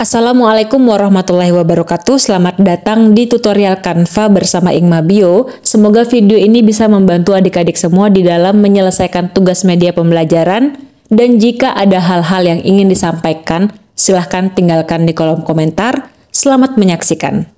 Assalamualaikum warahmatullahi wabarakatuh. Selamat datang di tutorial Canva bersama Ingma Bio. Semoga video ini bisa membantu adik-adik semua di dalam menyelesaikan tugas media pembelajaran. Dan jika ada hal-hal yang ingin disampaikan, silahkan tinggalkan di kolom komentar. Selamat menyaksikan.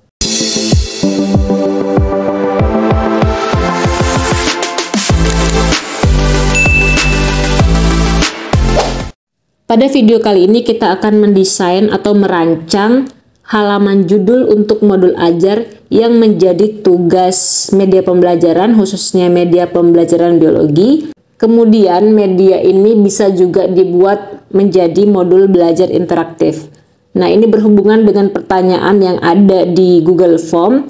Pada video kali ini kita akan mendesain atau merancang halaman judul untuk modul ajar yang menjadi tugas media pembelajaran, khususnya media pembelajaran biologi. Kemudian media ini bisa juga dibuat menjadi modul belajar interaktif. Nah, ini berhubungan dengan pertanyaan yang ada di Google Form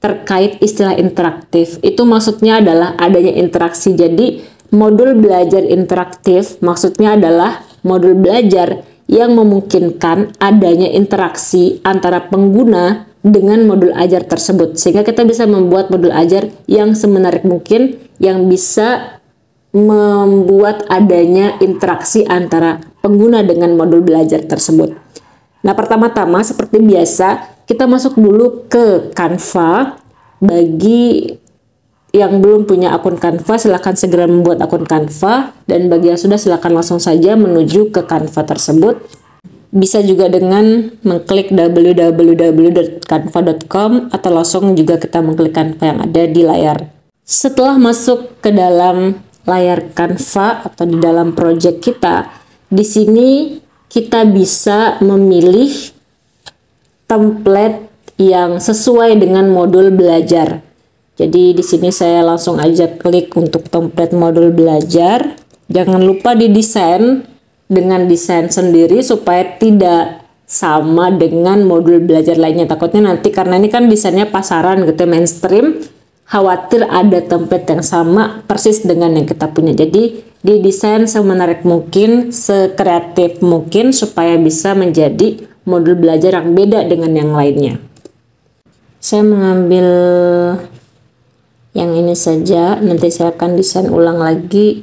terkait istilah interaktif. Itu maksudnya adalah adanya interaksi. Jadi modul belajar interaktif maksudnya adalah modul belajar yang memungkinkan adanya interaksi antara pengguna dengan modul ajar tersebut. Sehingga kita bisa membuat modul ajar yang semenarik mungkin, yang bisa membuat adanya interaksi antara pengguna dengan modul belajar tersebut. Nah, pertama-tama seperti biasa, kita masuk dulu ke Canva. Bagi yang belum punya akun Canva, silahkan segera membuat akun Canva, dan bagi yang sudah silahkan langsung saja menuju ke Canva tersebut. Bisa juga dengan mengklik www.canva.com atau langsung juga kita mengklik Canva yang ada di layar. Setelah masuk ke dalam layar Canva atau di dalam project kita, di sini kita bisa memilih template yang sesuai dengan modul belajar. Jadi di sini saya langsung aja klik untuk template modul belajar. Jangan lupa didesain dengan desain sendiri supaya tidak sama dengan modul belajar lainnya. Takutnya nanti karena ini kan desainnya pasaran gitu, mainstream, khawatir ada template yang sama persis dengan yang kita punya. Jadi didesain semenarik mungkin, sekreatif mungkin supaya bisa menjadi modul belajar yang beda dengan yang lainnya. Saya mengambil yang ini saja, nanti saya akan desain ulang lagi.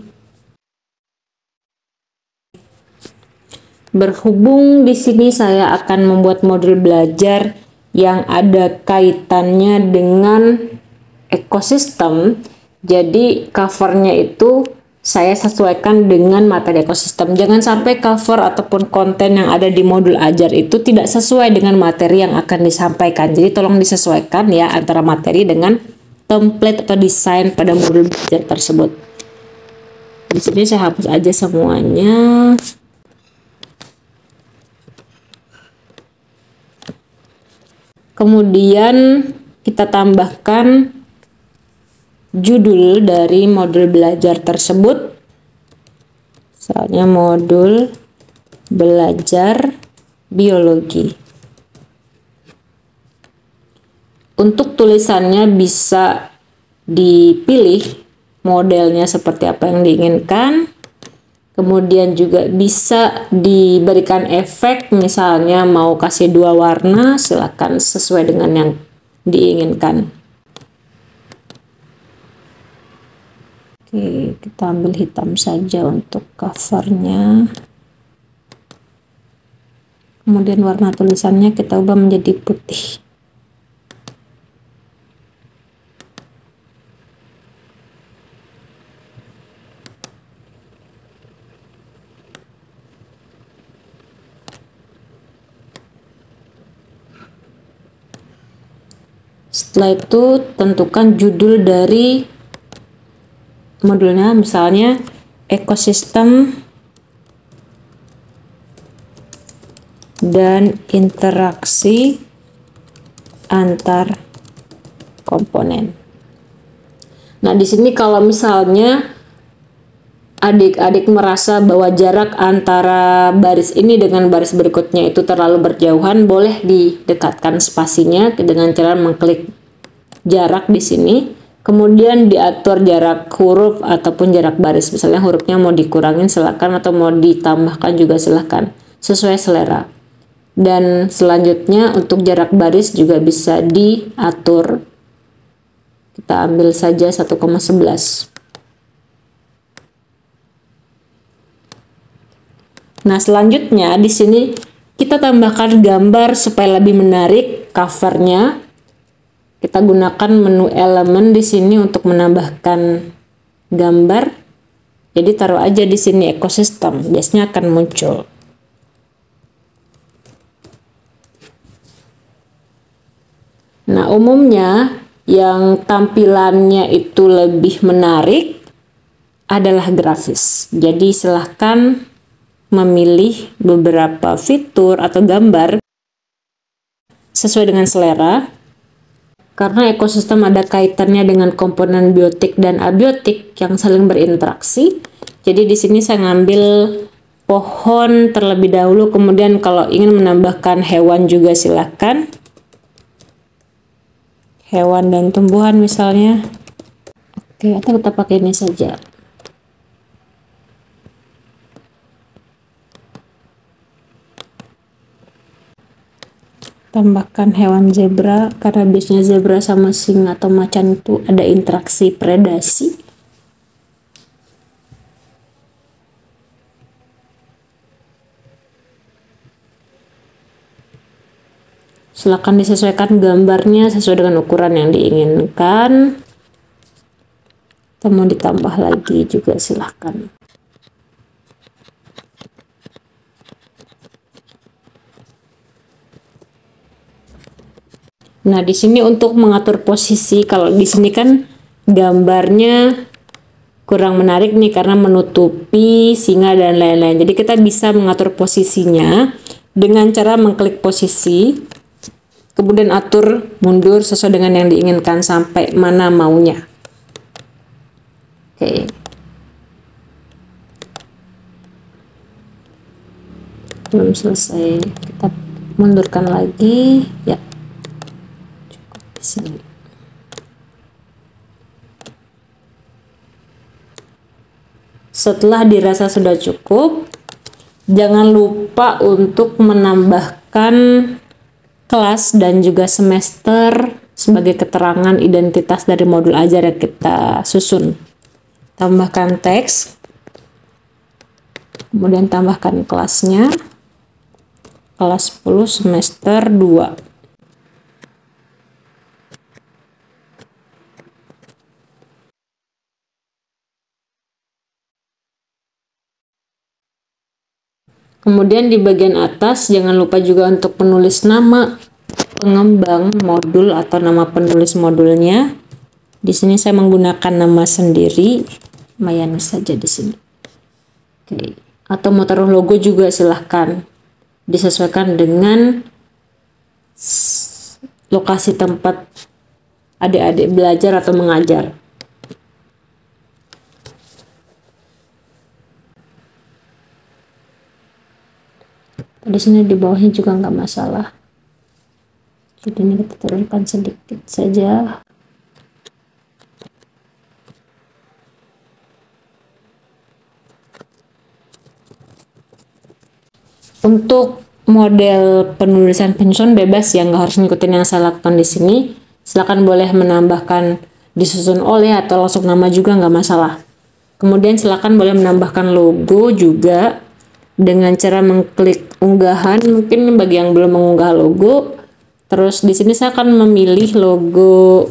Berhubung di sini saya akan membuat modul belajar yang ada kaitannya dengan ekosistem, jadi covernya itu saya sesuaikan dengan materi ekosistem. Jangan sampai cover ataupun konten yang ada di modul ajar itu tidak sesuai dengan materi yang akan disampaikan. Jadi tolong disesuaikan ya antara materi dengan template atau desain pada modul belajar tersebut. Di sini saya hapus aja semuanya. Kemudian kita tambahkan judul dari modul belajar tersebut. Misalnya modul belajar biologi. Untuk tulisannya bisa dipilih modelnya seperti apa yang diinginkan. Kemudian juga bisa diberikan efek, misalnya mau kasih 2 warna, silakan sesuai dengan yang diinginkan. Oke, kita ambil hitam saja untuk covernya. Kemudian warna tulisannya kita ubah menjadi putih. Setelah itu tentukan judul dari modulnya, misalnya ekosistem dan interaksi antar komponen. Nah, di sini kalau misalnya adik-adik merasa bahwa jarak antara baris ini dengan baris berikutnya itu terlalu berjauhan, boleh didekatkan spasinya dengan cara mengklik jarak di sini. Kemudian diatur jarak huruf ataupun jarak baris. Misalnya hurufnya mau dikurangin silakan atau mau ditambahkan juga silakan, sesuai selera. Dan selanjutnya untuk jarak baris juga bisa diatur. Kita ambil saja 1,11. Nah, selanjutnya di sini kita tambahkan gambar supaya lebih menarik covernya. Kita gunakan menu elemen di sini untuk menambahkan gambar. Jadi taruh aja di sini ekosistem, biasanya akan muncul. Nah, umumnya yang tampilannya itu lebih menarik adalah grafis. Jadi silahkan memilih beberapa fitur atau gambar sesuai dengan selera. Karena ekosistem ada kaitannya dengan komponen biotik dan abiotik yang saling berinteraksi. Jadi di sini saya ngambil pohon terlebih dahulu, kemudian kalau ingin menambahkan hewan juga silahkan. Hewan dan tumbuhan misalnya. Oke, atau kita pakai ini saja. Tambahkan hewan zebra, karena biasanya zebra sama singa atau macan itu ada interaksi predasi. Silakan disesuaikan gambarnya sesuai dengan ukuran yang diinginkan. Atau mau ditambah lagi juga silahkan. Nah, di sini untuk mengatur posisi, kalau di sini kan gambarnya kurang menarik nih karena menutupi singa dan lain-lain. Jadi kita bisa mengatur posisinya dengan cara mengklik posisi, kemudian atur mundur sesuai dengan yang diinginkan sampai mana maunya. Oke. Belum selesai, kita mundurkan lagi ya. Sini. Setelah dirasa sudah cukup, jangan lupa untuk menambahkan kelas dan juga semester sebagai keterangan identitas dari modul ajar yang kita susun. Tambahkan teks, kemudian tambahkan kelasnya, kelas 10 semester 2. Kemudian di bagian atas jangan lupa juga untuk menulis nama pengembang modul atau nama penulis modulnya. Di sini saya menggunakan nama sendiri, Mayani saja di sini. Oke. Atau mau taruh logo juga silahkan. Disesuaikan dengan lokasi tempat adik-adik belajar atau mengajar. Di sini di bawahnya juga nggak masalah. Jadi ini kita turunkan sedikit saja. Untuk model penulisan penyusun bebas ya, nggak harus ngikutin yang saya lakukan di sini. Silakan boleh menambahkan disusun oleh atau langsung nama juga nggak masalah. Kemudian silakan boleh menambahkan logo juga dengan cara mengklik unggahan. Mungkin bagi yang belum mengunggah logo, terus di sini saya akan memilih logo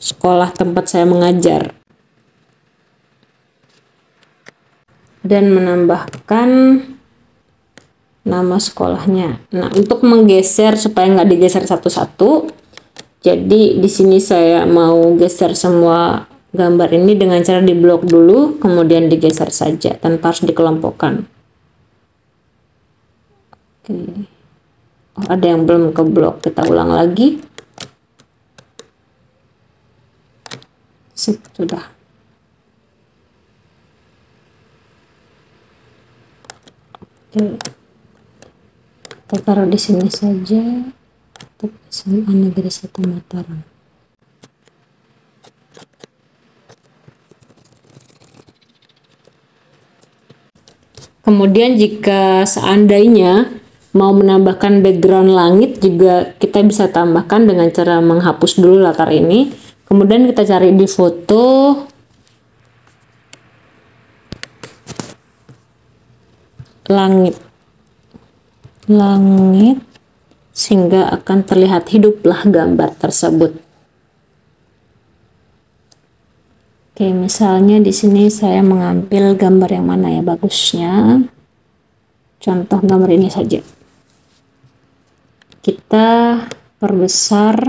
sekolah tempat saya mengajar dan menambahkan nama sekolahnya. Nah, untuk menggeser supaya nggak digeser satu-satu, jadi di sini saya mau geser semua gambar ini dengan cara diblok dulu, kemudian digeser saja tanpa harus dikelompokkan. Oke. Oh, ada yang belum keblok, kita ulang lagi. Sip, sudah. Oke. Kita taruh di sini saja. Untuk SMA Negeri 1 Mataram. Kemudian jika seandainya mau menambahkan background langit juga kita bisa tambahkan dengan cara menghapus dulu latar ini. Kemudian kita cari di foto, langit. langit sehingga akan terlihat hiduplah gambar tersebut. Oke, misalnya di sini saya mengambil gambar yang mana ya bagusnya. Contoh gambar ini saja. Kita perbesar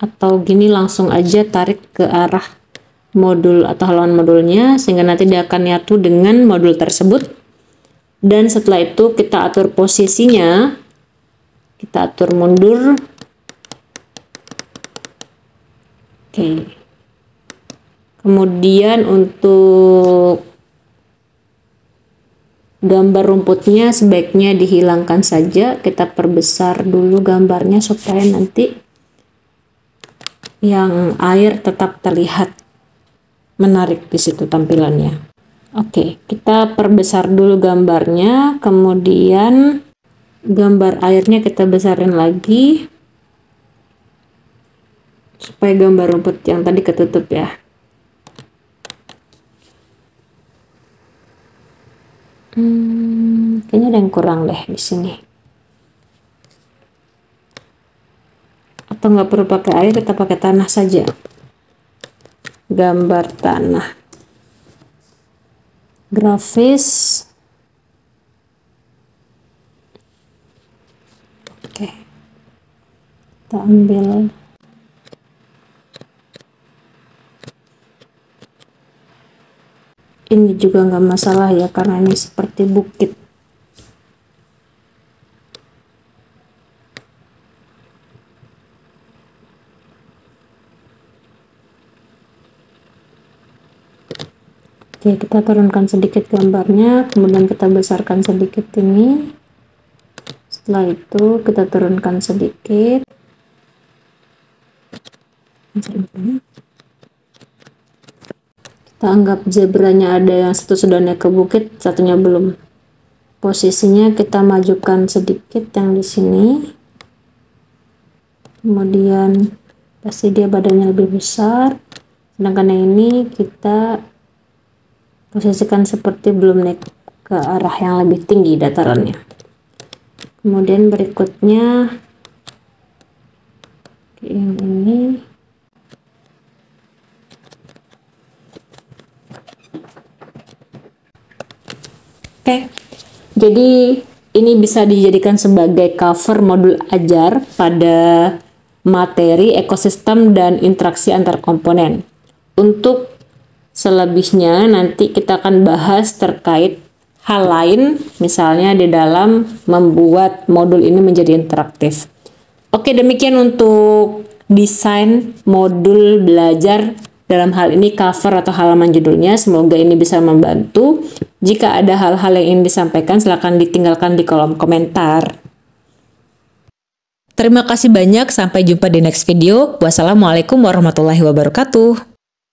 atau gini langsung aja tarik ke arah modul atau halaman modulnya sehingga nanti dia akan nyatu dengan modul tersebut. Dan setelah itu kita atur posisinya. Kita atur mundur. Oke. Kemudian untuk gambar rumputnya sebaiknya dihilangkan saja. Kita perbesar dulu gambarnya supaya nanti yang air tetap terlihat menarik di situ tampilannya. Oke, kita perbesar dulu gambarnya, kemudian gambar airnya kita besarin lagi supaya gambar rumput yang tadi ketutup ya. Kayaknya ada yang kurang deh di sini. Atau nggak perlu pakai air, kita pakai tanah saja. Gambar tanah. Grafis. Oke. Kita ambil. Ini juga nggak masalah ya, karena ini seperti bukit. Oke, kita turunkan sedikit gambarnya, kemudian kita besarkan sedikit ini. Setelah itu kita turunkan sedikit. Kita anggap zebranya ada yang satu sudah naik ke bukit, satunya belum. Posisinya kita majukan sedikit yang di sini. Kemudian pasti dia badannya lebih besar. Sedangkan yang ini kita posisikan seperti belum naik ke arah yang lebih tinggi datarannya. Kemudian berikutnya yang ini. Oke, jadi ini bisa dijadikan sebagai cover modul ajar pada materi ekosistem dan interaksi antar komponen. Untuk selebihnya nanti kita akan bahas terkait hal lain, misalnya di dalam membuat modul ini menjadi interaktif. Oke, demikian untuk desain modul belajar, dalam hal ini cover atau halaman judulnya. Semoga ini bisa membantu. Jika ada hal-hal yang ingin disampaikan, silakan ditinggalkan di kolom komentar. Terima kasih banyak, sampai jumpa di next video. Wassalamualaikum warahmatullahi wabarakatuh.